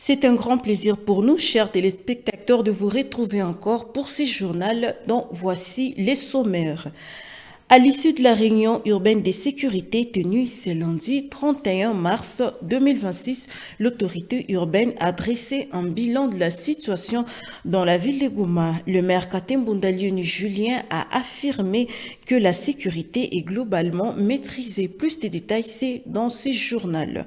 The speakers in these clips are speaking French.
C'est un grand plaisir pour nous, chers téléspectateurs, de vous retrouver encore pour ce journal dont voici les sommaires. À l'issue de la réunion urbaine des sécurités tenue ce lundi 31 mars 2026, l'autorité urbaine a dressé un bilan de la situation dans la ville de Goma. Le maire Katembundalioni Julien a affirmé que la sécurité est globalement maîtrisée. Plus de détails, c'est dans ce journal.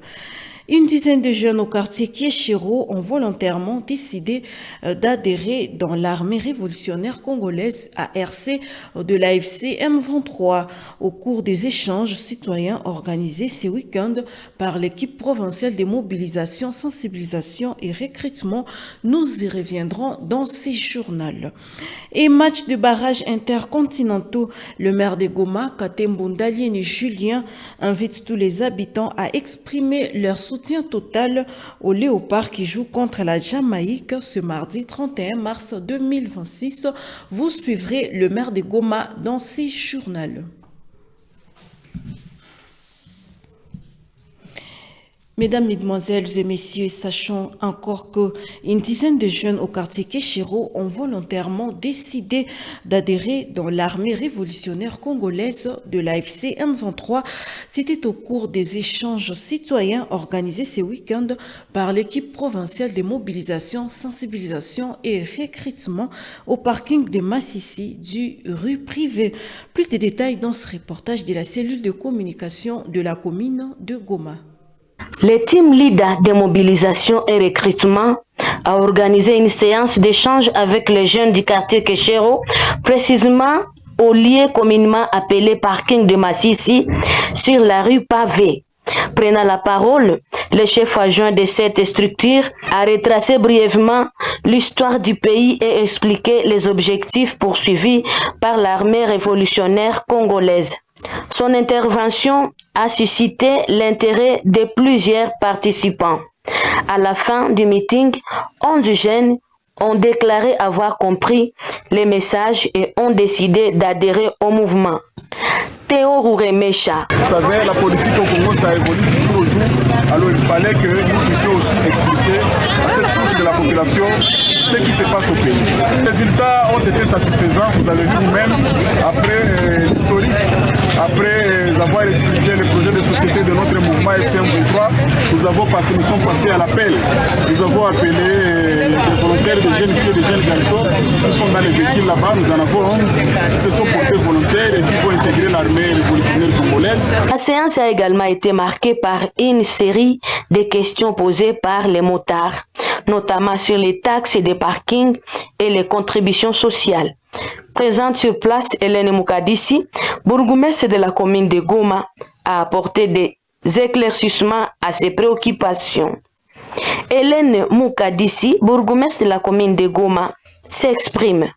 Une dizaine de jeunes au quartier Kieshiro ont volontairement décidé d'adhérer dans l'armée révolutionnaire congolaise ARC de l'AFC M23 au cours des échanges citoyens organisés ce week-end par l'équipe provinciale des mobilisations, sensibilisation et recrutement. Nous y reviendrons dans ces journaux. Et match de barrage intercontinentaux, le maire de Goma, Katembundalieni Julien, invite tous les habitants à exprimer leur soutien total aux Léopards qui jouent contre la Jamaïque ce mardi 31 mars 2026. Vous suivrez le maire de Goma dans ces journaux. Mesdames, Mesdemoiselles et Messieurs, sachons encore qu'une dizaine de jeunes au quartier Kieshiro ont volontairement décidé d'adhérer dans l'armée révolutionnaire congolaise de l'AFC M23. C'était au cours des échanges citoyens organisés ce week-end par l'équipe provinciale des mobilisations, sensibilisation et recrutement au parking de Massissi du rue privée. Plus de détails dans ce reportage de la cellule de communication de la commune de Goma. Le team leader de mobilisation et recrutement a organisé une séance d'échange avec les jeunes du quartier Kieshiro, précisément au lieu communément appelé parking de Massissi sur la rue pavée. Prenant la parole, le chef adjoint de cette structure a retracé brièvement l'histoire du pays et expliqué les objectifs poursuivis par l'armée révolutionnaire congolaise. Son intervention a suscité l'intérêt de plusieurs participants. À la fin du meeting, 11 jeunes ont déclaré avoir compris les messages et ont décidé d'adhérer au mouvement. Théo Rouremecha. Vous savez, la politique au Congo, ça évolue du jour au jour. Alors il fallait que nous puissions aussi expliquer à cette couche de la population ce qui se passe au pays. Les résultats ont été satisfaisants, vous avez vu vous-même, après l'historique, après avoir expliqué le projet de société de notre mouvement FCM23, nous sommes passés à l'appel. Nous avons appelé les volontaires, des jeunes filles et des jeunes garçons qui sont dans les véhicules là-bas. Nous en avons 11 qui se sont portés volontaires et qui vont intégrer l'armée révolutionnaire congolaise. La séance a également été marquée par une série de questions posées par les motards, notamment sur les taxes des parkings et les contributions sociales. Présente sur place, Hélène Moukadissi, bourgmestre de la commune de Goma, a apporté des éclaircissements à ses préoccupations. Hélène Moukadissi, bourgmestre de la commune de Goma, s'exprime.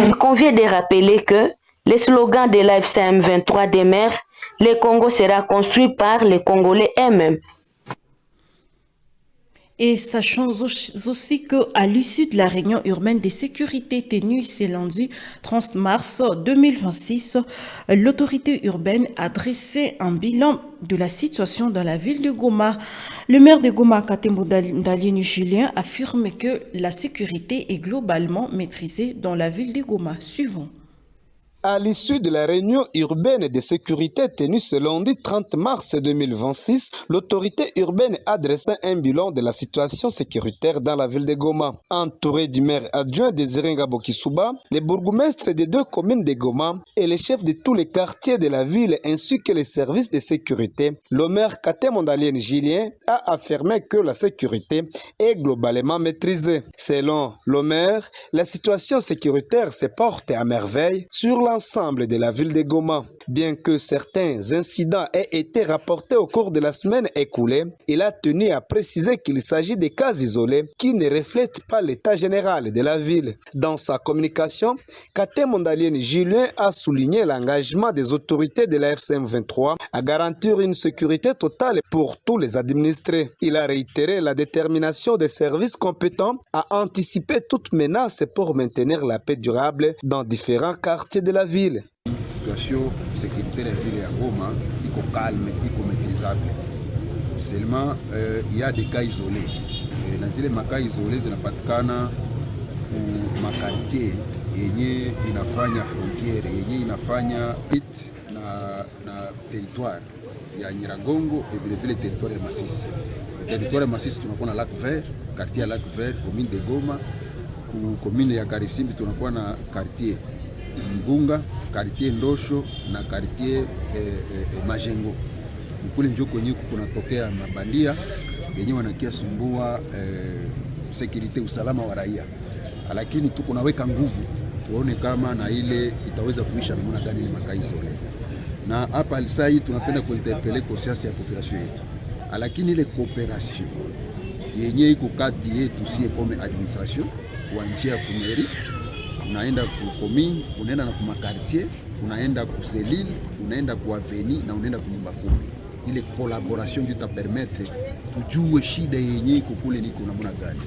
Il convient de rappeler que le slogan de l'AFC M23 demeure « Le Congo sera construit par les Congolais eux-mêmes ». Et sachons aussi qu'à l'issue de la réunion urbaine des sécurités tenue ce lundi 30 mars 2026, l'autorité urbaine a dressé un bilan de la situation dans la ville de Goma. Le maire de Goma, Katembundalieni Julien, affirme que la sécurité est globalement maîtrisée dans la ville de Goma. Suivons. À l'issue de la réunion urbaine de sécurité tenue ce lundi 30 mars 2026, l'autorité urbaine a dressé un bilan de la situation sécuritaire dans la ville de Goma. Entouré du maire adjoint Désiré Ngabo Kisuba, les bourgmestres des 2 communes de Goma et les chefs de tous les quartiers de la ville ainsi que les services de sécurité, le maire Kate Mondalienne Julien a affirmé que la sécurité est globalement maîtrisée. Selon le maire, la situation sécuritaire se porte à merveille sur l'ensemble de la ville de Goma. Bien que certains incidents aient été rapportés au cours de la semaine écoulée, il a tenu à préciser qu'il s'agit de cas isolés qui ne reflètent pas l'état général de la ville. Dans sa communication, Kate Mondalienne Julien a souligné l'engagement des autorités de la FCM 23 à garantir une sécurité totale pour tous les administrés. Il a réitéré la détermination des services compétents à anticiper toute menace pour maintenir la paix durable dans différents quartiers de la ville. La situation sécuritaire de la ville de Goma est calme, est maîtrisable. Seulement, il y a des cas isolés. Dans ces cas isolés, zinapatikana makartier yenye inafanya frontiere yenye inafanya pit na territoire ya Nyiragongo et vile vile territoire ya Masisi. Territoire ya Masisi tunakuwa na Lac Vert, quartier ya Lac Vert, commune de Goma, commune ya Karisimbi tunakuwa na quartier Mbunga, quartier Ndosho na quartier Majengo. Kule njoo kwenye kunatokea mabandia yenye wanakia sumbua security usalama wa raia. Lakini tuko naweka nguvu tuone kama na ile itaweza kuisha namna gani ile makai zone. Na hapa sasa hii tunapenda kuinterpeller conscience ya population yetu. Lakini ile coopération yenye iko kati yetu sie comme administration kuanzia kumeri, unaenda ku commune, unaenda na kuma quartier, unaenda ku selile, unaenda ku avenue na unaenda ku nyumba kumi. Ile collaboration qui t'a permettre tujue shida yenye iko kule niko namna gani.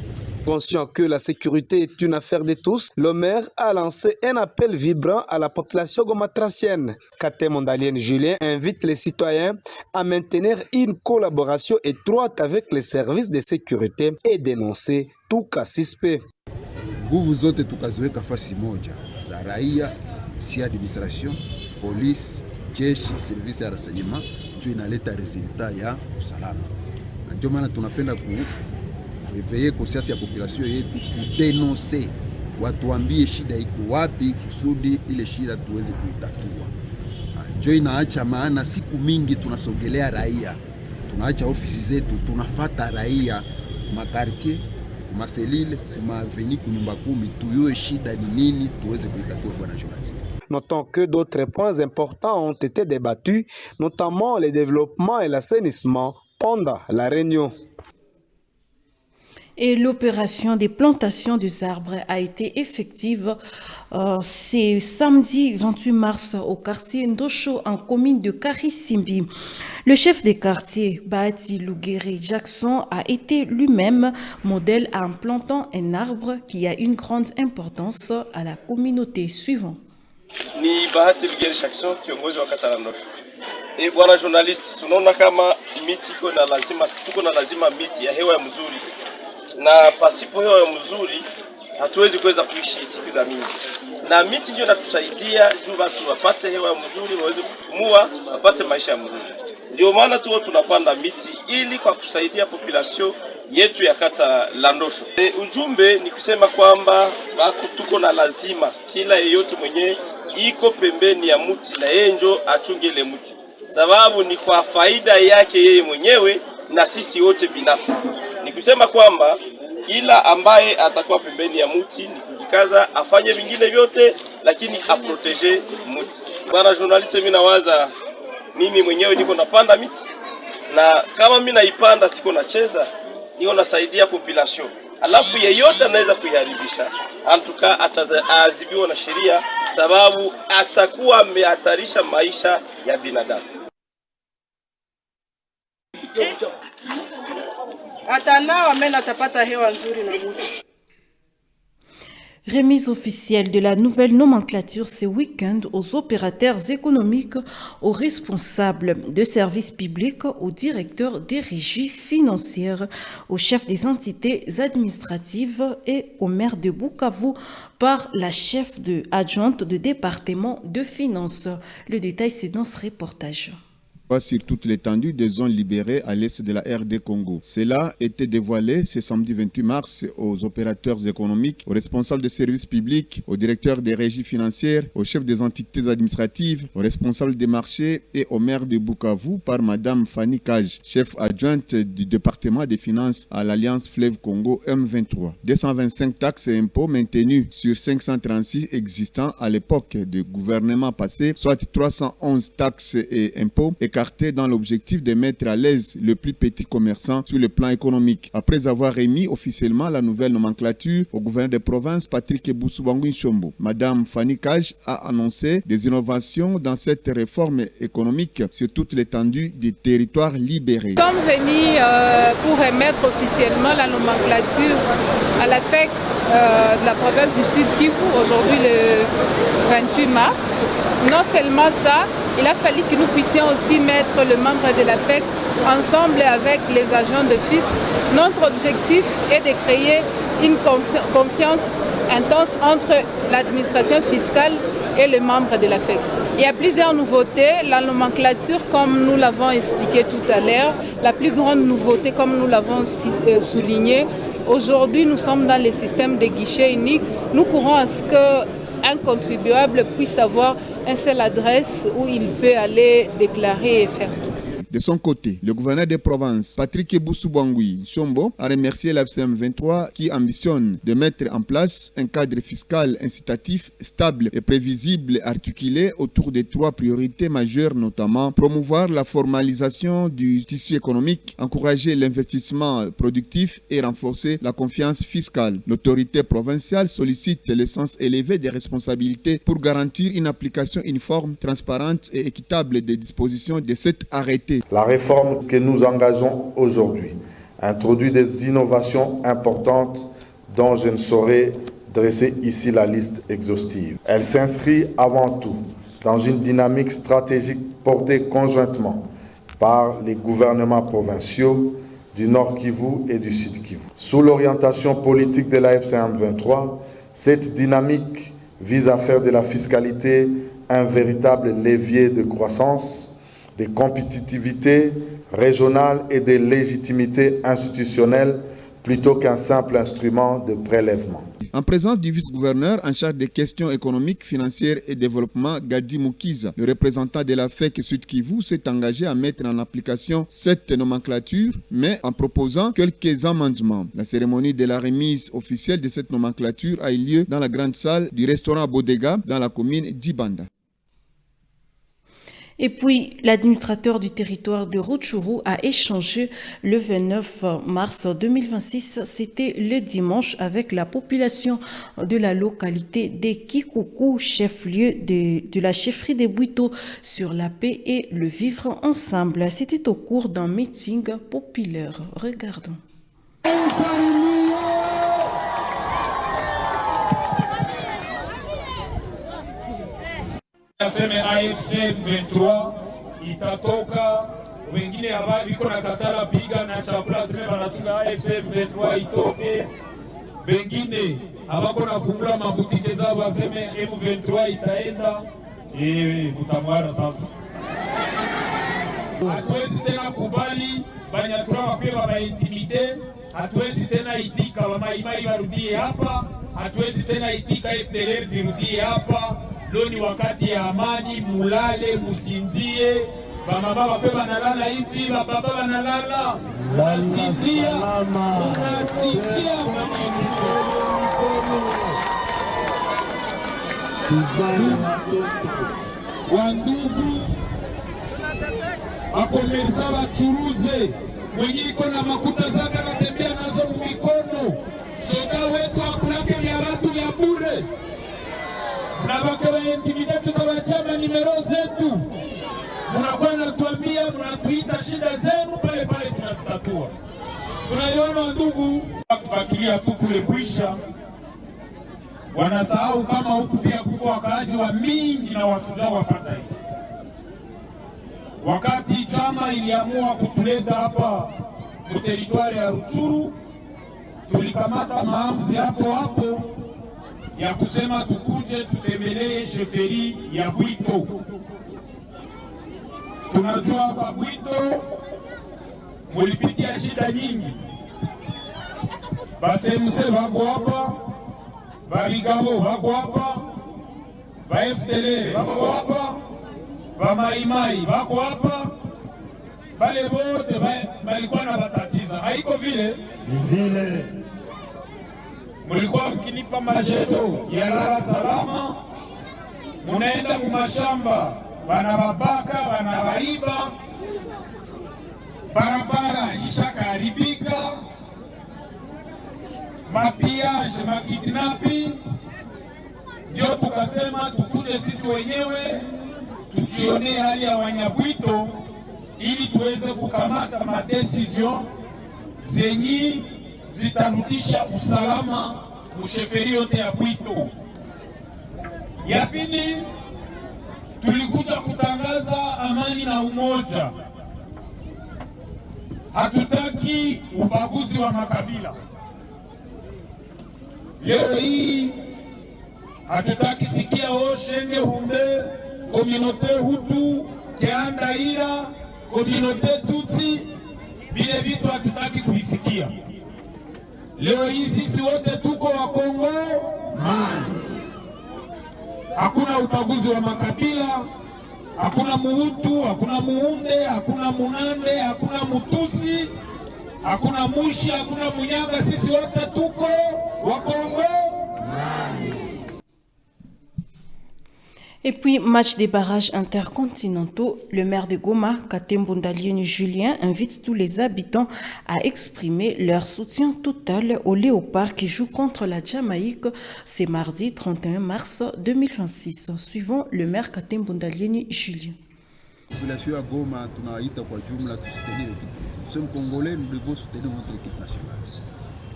Conscient que la sécurité est une affaire de tous, le maire a lancé un appel vibrant à la population gomatracienne. Kate Mondalienne Julien invite les citoyens à maintenir une collaboration étroite avec les services de sécurité et dénoncer tout cas suspect. Nguvu zote tukaziweka fasi moja za raia, si administration, police, jeshi, service ya renseignement, ndio inaleta resultat ya usalama. Na ndio maana tunapenda kuveiller conscience ya population yetu, kudenoncer, watuambie shida iko wapi kusudi ile shida tuweze kuitatua. Ndio inaacha maana siku mingi tunasogelea raia, tunaacha ofisi zetu, tunafata raia makartier, maselile, maveni, kunyumba kumi, tuyue shida ni nini tuweze kuitatua bwana journaliste. Notons que d'autres points importants ont été débattus, notamment le développement et l'assainissement pendant la réunion. Et l'opération des plantations des arbres a été effective ce samedi 28 mars au quartier Ndosho en commune de Karisimbi. Le chef des quartiers, Bahati Lugere Jackson, a été lui-même modèle en plantant un arbre qui a une grande importance à la communauté suivante. Ni Bahati Lugere Jackson, kiongozi wa kata la Ndosho. Bwana journalist, tunaona kama miti tuko na lazima miti ya hewa ya mzuri. Na pasipo hewa ya mzuri hatuwezi kuweza kuishi siku za mingi. Na miti ndio inatusaidia juu watu wapate hewa ya mzuri, waweze kupumua, wapate maisha ya mzuri. Ndio maana tunapanda miti ili kwa kusaidia population yetu ya kata la Ndosho. Ujumbe ni kusema kwamba tuko na lazima kila yeyote mwenye iko pembeni ya mti na yeye ndio achunge ile mti. Sababu ni kwa faida yake yeye mwenyewe na sisi wote binafsi. Ni kusema kwamba kila ambaye atakuwa pembeni ya mti ni kujikaza afanye vingine vyote lakini aprotege mti. Bwana journalist, mimi nawaza mimi mwenyewe niko napanda miti na kama mimi naipanda siko nacheza, niko nasaidia population. Alafu yeyote anaweza kuiharibisha, antuka ataadhibiwa na sheria sababu atakuwa amehatarisha maisha ya binadamu. Atanawa mena atapata hewa nzuri na mti. Remise officielle de la nouvelle nomenclature ce week-end aux opérateurs économiques, aux responsables de services publics, aux directeurs des régies financières, aux chefs des entités administratives et aux maires de Bukavu par la chef adjointe de département de finances. Le détail c'est dans ce reportage. Sur toute l'étendue des zones libérées à l'est de la RD Congo. Cela était dévoilé ce samedi 28 mars aux opérateurs économiques, aux responsables des services publics, aux directeurs des régies financières, aux chefs des entités administratives, aux responsables des marchés et aux maires de Bukavu par Madame Fanny Kaj, chef adjointe du département des finances à l'Alliance Fleuve Congo M23. 225 taxes et impôts maintenus sur 536 existants à l'époque du gouvernement passé, soit 311 taxes et impôts écartés dans l'objectif de mettre à l'aise le plus petit commerçant sur le plan économique. Après avoir remis officiellement la nouvelle nomenclature au gouverneur de province Patrick Boussoubangui Nchombo, Madame Fanny Kaj a annoncé des innovations dans cette réforme économique sur toute l'étendue des territoires libérés. Nous sommes venus pour remettre officiellement la nomenclature à la FEC de la province du Sud Kivu aujourd'hui le 28 mars. Non seulement ça, il a fallu que nous puissions aussi mettre le membre de la FEC ensemble avec les agents de FIS. Notre objectif est de créer une confiance intense entre l'administration fiscale et les membres de la FEC. Il y a plusieurs nouveautés. La nomenclature, comme nous l'avons expliqué tout à l'heure, la plus grande nouveauté, comme nous l'avons souligné, aujourd'hui nous sommes dans le système de guichet unique. Nous courons à ce qu'un contribuable puisse avoir une seule adresse où il peut aller déclarer et faire tout. De son côté, le gouverneur des provinces, Patrick Boussoubangui Nchombo, a remercié la FCM23 qui ambitionne de mettre en place un cadre fiscal incitatif, stable et prévisible articulé autour de 3 priorités majeures, notamment promouvoir la formalisation du tissu économique, encourager l'investissement productif et renforcer la confiance fiscale. L'autorité provinciale sollicite le sens élevé des responsabilités pour garantir une application uniforme, transparente et équitable des dispositions de cet arrêté. La réforme que nous engageons aujourd'hui introduit des innovations importantes dont je ne saurais dresser ici la liste exhaustive. Elle s'inscrit avant tout dans une dynamique stratégique portée conjointement par les gouvernements provinciaux du Nord Kivu et du Sud Kivu. Sous l'orientation politique de la FCM23, cette dynamique vise à faire de la fiscalité un véritable levier de croissance, de compétitivité régionale et de légitimité institutionnelle plutôt qu'un simple instrument de prélèvement. En présence du vice-gouverneur en charge des questions économiques, financières et développement, Gadi Moukiza, le représentant de la FEC Sud Kivu s'est engagé à mettre en application cette nomenclature, mais en proposant quelques amendements. La cérémonie de la remise officielle de cette nomenclature a eu lieu dans la grande salle du restaurant Bodega dans la commune d'Ibanda. Et puis, l'administrateur du territoire de Rutshuru a échangé le 29 mars 2026, c'était le dimanche, avec la population de la localité de Kikuku, chef-lieu de la chefferie de Bwito, sur la paix et le vivre ensemble. C'était au cours d'un meeting populaire. Regardons. Aseme AFC 23 itatoka, wengine biko na katala piga na chakula, aseme wanachunga AFC 23 itoke, wengine abako na fungula mabutike zao, aseme M23 itaenda. Mutamwara sasa. Hatuwezi tena kubali Banyatura wapewa baintimide, hatuwezi tena itika wamaimai warudie hapa, hatuwezi tena itika FDLR zirudie hapa. Leo ni wakati ya amani, mulale, musinzie. Bamama wape banalala hivi, bababa banalala. Unasizia, unasizia. Wandugu, wakomersa wachuruze. Mwenye iko na makuta zaka natembea nazo mumikono. Soda wetu wakulake vya watu vya bure. Mnabakera intimidate, tutawachama nimero zetu. Mnakuwa natuambia, mnatuita shida zenu, pale pale tunazitatua. Tunaiona ndugu, kubakilia tu kule kuisha. wanasahau kama huku pia kuko wakaaji wa mingi na wasuja wapata hivi. Wakati chama iliamua kutuleta hapa mu teritwari ya Rutshuru, tulikamata maamuzi hapo hapo ya kusema tukuje tutembelee sheferi ya Bwito. Tunajua hapa Bwito mulipitia shida nyingi, basemuse wako hapa, babigabo wako hapa, ba FDL wako hapa, ba maimai wako hapa, bale bote balikuwa na batatiza. Haiko vile vile, mulikuwa mkinipa majeto ya lala salama, munaenda mumashamba, banababaka banabaiba, barabara ishakaharibika, mapiage makidnapping. Ndio tukasema tukuje sisi wenyewe tukionee hali ya Wanyabwito ili tuweze kukamata madecision zenye zitarudisha usalama musheferi yote ya Bwito. Ya pili, tulikuja kutangaza amani na umoja. Hatutaki ubaguzi wa makabila. Leo hii hatutaki sikia Shenge Hunde, Communauté Hutu, Keandaira, Communauté Tutsi, vile vitu hatutaki kuvisikia. Leo hii sisi wote tuko wa Kongo. Hakuna ubaguzi wa makabila, hakuna Muhutu, hakuna Muhunde, hakuna Munande, hakuna Mutusi, hakuna Mushi, hakuna Munyaga, sisi wote tuko wa Kongo. Et puis, match des barrages intercontinentaux, le maire de Goma, Katembo Ndalieni Julien, invite tous les habitants à exprimer leur soutien total aux Léopards qui jouent contre la Jamaïque. C'est mardi 31 mars 2026. Suivant le maire Katembo Ndalieni Julien. Population à Goma, tunaita kwa jumla tu soutenir l'équipe. Nous sommes Congolais, nous devons soutenir notre équipe nationale.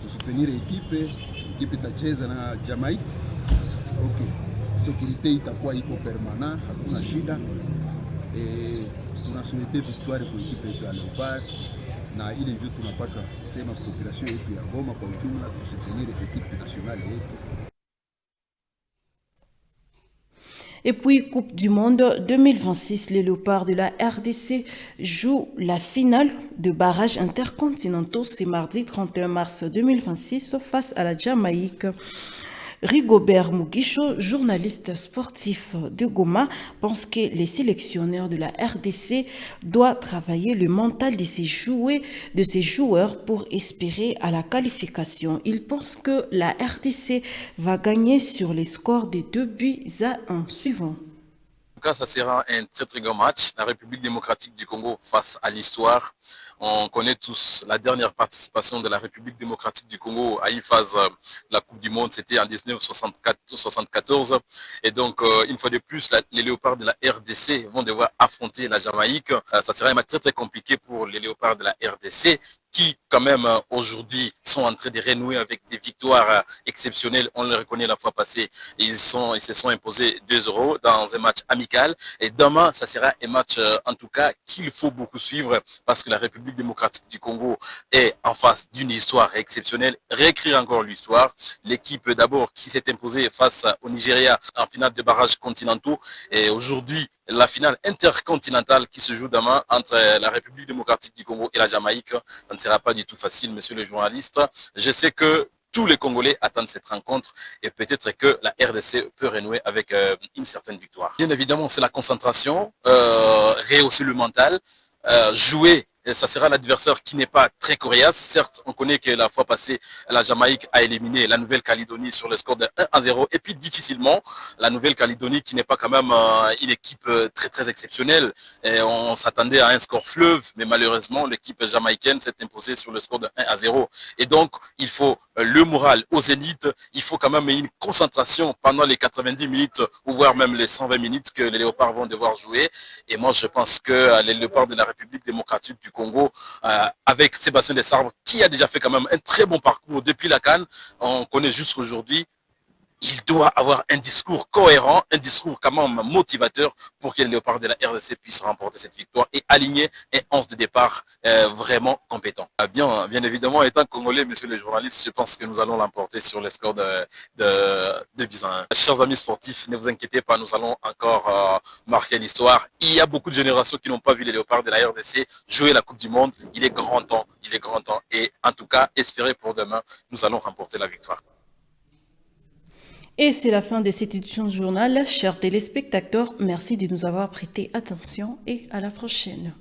Tu soutenir l'équipe itacheza na Jamaïque. Ok. Sécurité itakuwa iko permanent, hakuna shida. Tunasouhaite victoire kwa ekipe yetu ya Leopard, na ile ndio tunapaswa sema population yetu ya Goma kwa ujumla tusoutenir ekipe nationale yetu. Et puis, Coupe du Monde 2026, les Léopards de la RDC jouent la finale de barrages intercontinentaux. C'est mardi 31 mars 2026 face à la Jamaïque. Rigobert Mugisho, journaliste sportif de Goma, pense que les sélectionneurs de la RDC doivent travailler le mental de ces joueurs pour espérer à la qualification. Il pense que la RDC va gagner sur les scores de 2-1 suivants. En tout cas, ça sera un très très grand match. La République démocratique du Congo face à l'histoire. On connaît tous la dernière participation de la République démocratique du Congo à une phase de la Coupe du Monde. C'était en 1974. Et donc, une fois de plus, les Léopards de la RDC vont devoir affronter la Jamaïque. Ça sera un match très très compliqué pour les Léopards de la RDC qui, quand même, aujourd'hui, sont en train de renouer avec des victoires exceptionnelles. On le reconnaît la fois passée. Ils se sont imposés 2-0 dans un match amical. Et demain, ça sera un match, en tout cas, qu'il faut beaucoup suivre parce que la République démocratique du Congo est en face d'une histoire exceptionnelle. Réécrire encore l'histoire. L'équipe, d'abord, qui s'est imposée face au Nigeria en finale de barrages continentaux. Et aujourd'hui, la finale intercontinentale qui se joue demain entre la République démocratique du Congo et la Jamaïque. Ça ne sera pas du tout facile, monsieur le journaliste. Je sais que tous les Congolais attendent cette rencontre et peut-être que la RDC peut renouer avec une certaine victoire. Bien évidemment, c'est la concentration, rehausser le mental, jouer. Et ça sera l'adversaire qui n'est pas très coriace. Certes, on connaît que la fois passée, la Jamaïque a éliminé la Nouvelle-Calédonie sur le score de 1-0. Et puis difficilement, la Nouvelle-Calédonie qui n'est pas quand même une équipe très très exceptionnelle. Et on s'attendait à un score fleuve, mais malheureusement, l'équipe jamaïcaine s'est imposée sur le score de 1-0. Et donc, il faut le moral au zénith. Il faut quand même une concentration pendant les 90 minutes, ou voire même les 120 minutes que les Léopards vont devoir jouer. Et moi, je pense que les Léopards de la République démocratique du Congo, avec Sébastien Desarbres, qui a déjà fait quand même un très bon parcours depuis la CAN. On connaît jusqu'aujourd'hui. il doit avoir un discours cohérent, un discours quand même motivateur pour que les Léopards de la RDC puissent remporter cette victoire et aligner un 11 de départ vraiment compétent. Bien évidemment, étant congolais, messieurs les journalistes, je pense que nous allons l'emporter sur les scores de Bizan. Chers amis sportifs, ne vous inquiétez pas, nous allons encore marquer l'histoire. Il y a beaucoup de générations qui n'ont pas vu les Léopards de la RDC jouer la Coupe du Monde. Il est grand temps. Et en tout cas, espérez pour demain, nous allons remporter la victoire. Et c'est la fin de cette édition du journal. Chers téléspectateurs, merci de nous avoir prêté attention et à la prochaine.